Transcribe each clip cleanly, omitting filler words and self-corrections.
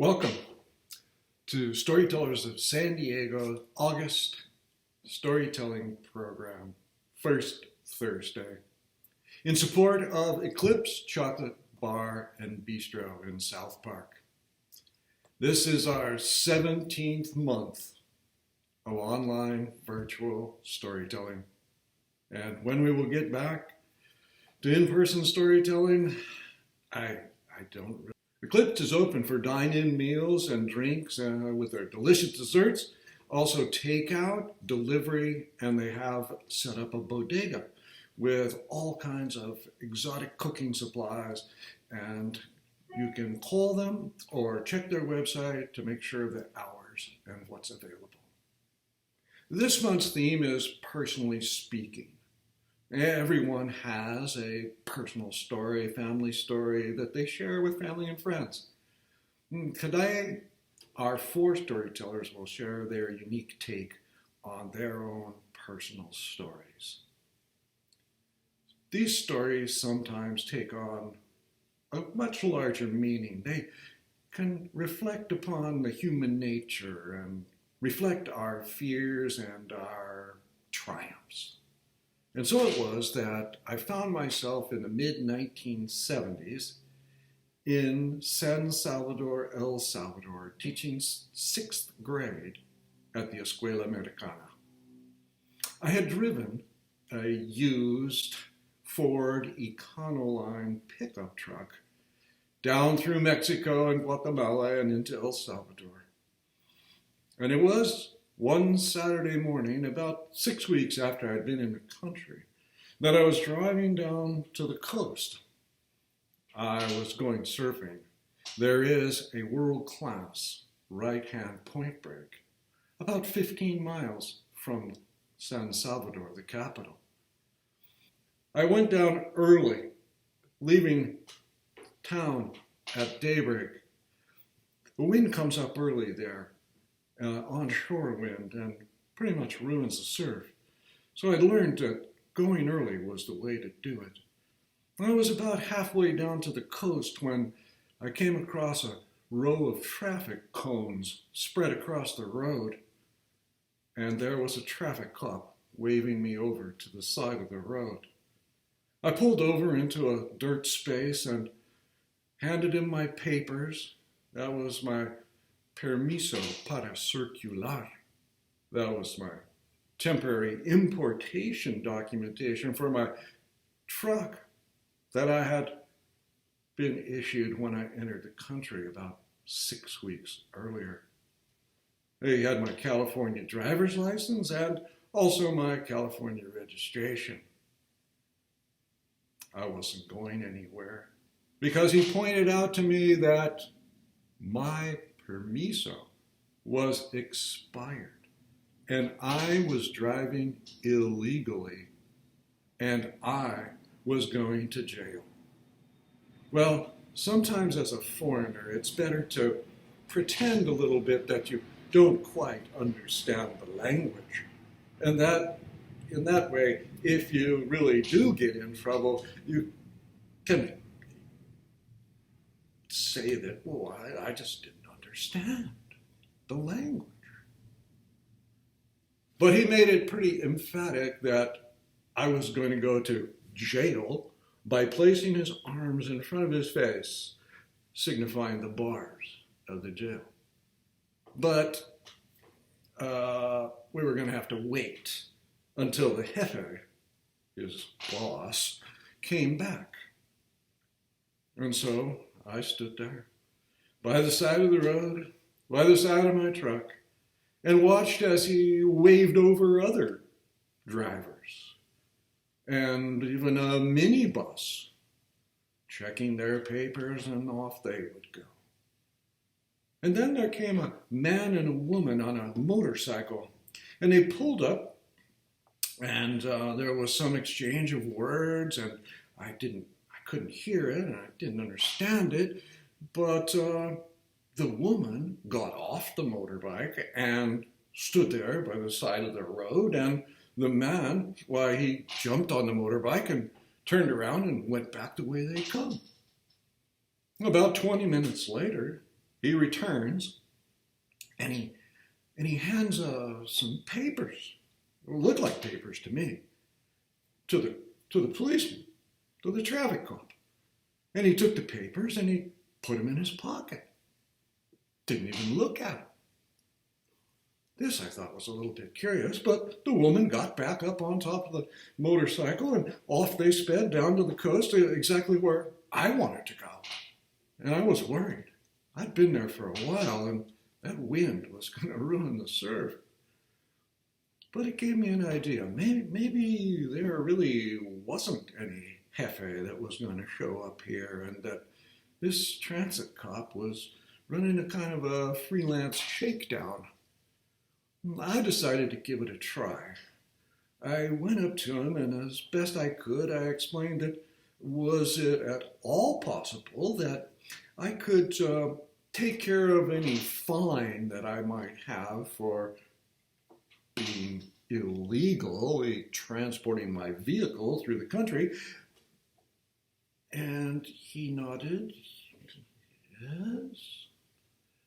Welcome to Storytellers of San Diego August Storytelling Program, first Thursday, in support of Eclipse Chocolate Bar and Bistro in South Park. This is our 17th month of online virtual storytelling. And when we will get back to in-person storytelling, I don't really. Eclipse is open for dine-in meals and drinks with their delicious desserts, also takeout, delivery, and they have set up a bodega with all kinds of exotic cooking supplies. And you can call them or check their website to make sure of the hours and what's available. This month's theme is personally speaking. Everyone has a personal story, family story that they share with family and friends. Today, our four storytellers will share their unique take on their own personal stories. These stories sometimes take on a much larger meaning. They can reflect upon the human nature and reflect our fears and our triumphs. And so it was that I found myself in the mid-1970s in San Salvador, El Salvador, teaching 6th grade at the Escuela Americana. I had driven a used Ford Econoline pickup truck down through Mexico and Guatemala and into El Salvador. And it was one Saturday morning, about 6 weeks after I'd been in the country, that I was driving down to the coast. I was going surfing. There is a world-class right-hand point break about 15 miles from San Salvador, the capital. I went down early, leaving town at daybreak. The wind comes up early there. Onshore wind, and pretty much ruins the surf. So I learned that going early was the way to do it. I was about halfway down to the coast when I came across a row of traffic cones spread across the road, and there was a traffic cop waving me over to the side of the road. I pulled over into a dirt space and handed him my papers. That was my permiso para circular. That was my temporary importation documentation for my truck that I had been issued when I entered the country about 6 weeks earlier. He had my California driver's license and also my California registration. I wasn't going anywhere because he pointed out to me that my permiso was expired and I was driving illegally and I was going to jail. Well, sometimes as a foreigner, it's better to pretend a little bit that you don't quite understand the language. And that, in that way, if you really do get in trouble, you can say that, well, I just didn't understand the language. But he made it pretty emphatic that I was going to go to jail by placing his arms in front of his face, signifying the bars of the jail. But we were going to have to wait until the jefe, his boss, came back. And so I stood there by the side of the road, by the side of my truck, and watched as he waved over other drivers and even a minibus, checking their papers, and off they would go. And then there came a man and a woman on a motorcycle, and they pulled up, and there was some exchange of words, and I couldn't hear it, and I didn't understand it. But the woman got off the motorbike and stood there by the side of the road, and the man, why, he jumped on the motorbike and turned around and went back the way they'd come. About 20 minutes later, He returns, and he hands some papers, look like papers to me, to the policeman, to the traffic cop. And he took the papers and he put them in his pocket. Didn't even look at them. This I thought was a little bit curious, but the woman got back up on top of the motorcycle and off they sped down to the coast, exactly where I wanted to go. And I was worried. I'd been there for a while and that wind was going to ruin the surf. But it gave me an idea. Maybe there really wasn't any Jefe that was going to show up here, and that this transit cop was running a kind of a freelance shakedown. I decided to give it a try. I went up to him, and as best I could, I explained that was it at all possible that I could take care of any fine that I might have for being illegally transporting my vehicle through the country. And he nodded, yes.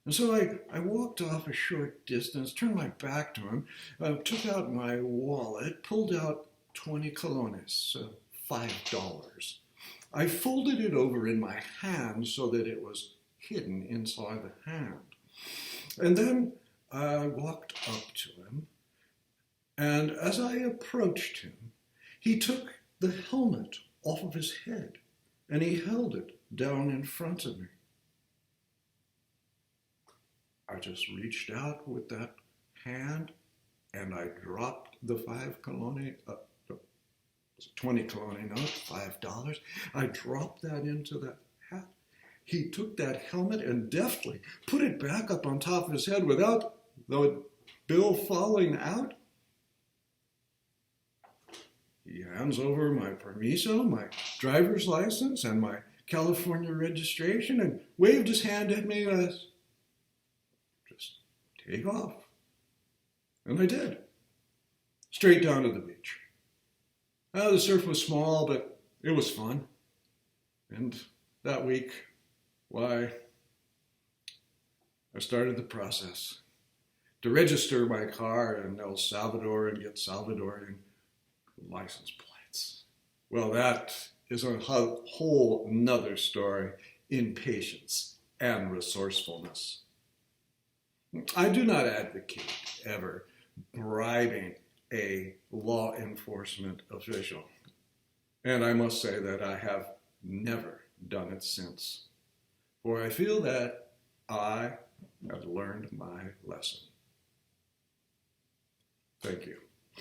And so I walked off a short distance, turned my back to him, took out my wallet, pulled out 20 colones, $5. I folded it over in my hand so that it was hidden inside the hand. And then I walked up to him, and as I approached him, he took the helmet off of his head, and he held it down in front of me. I just reached out with that hand, and I dropped the 20 colony note, $5. I dropped that into that hat. He took that helmet and deftly put it back up on top of his head without the bill falling out. He hands over my permiso, my driver's license, and my California registration, and waved his hand at me as, just take off. And I did. Straight down to the beach. The surf was small, but it was fun. And that week, why, I started the process to register my car in El Salvador and get Salvadorian license plates. Well, that is a whole nother story in patience and resourcefulness. I do not advocate ever bribing a law enforcement official, and I must say that I have never done it since, for I feel that I have learned my lesson. Thank you.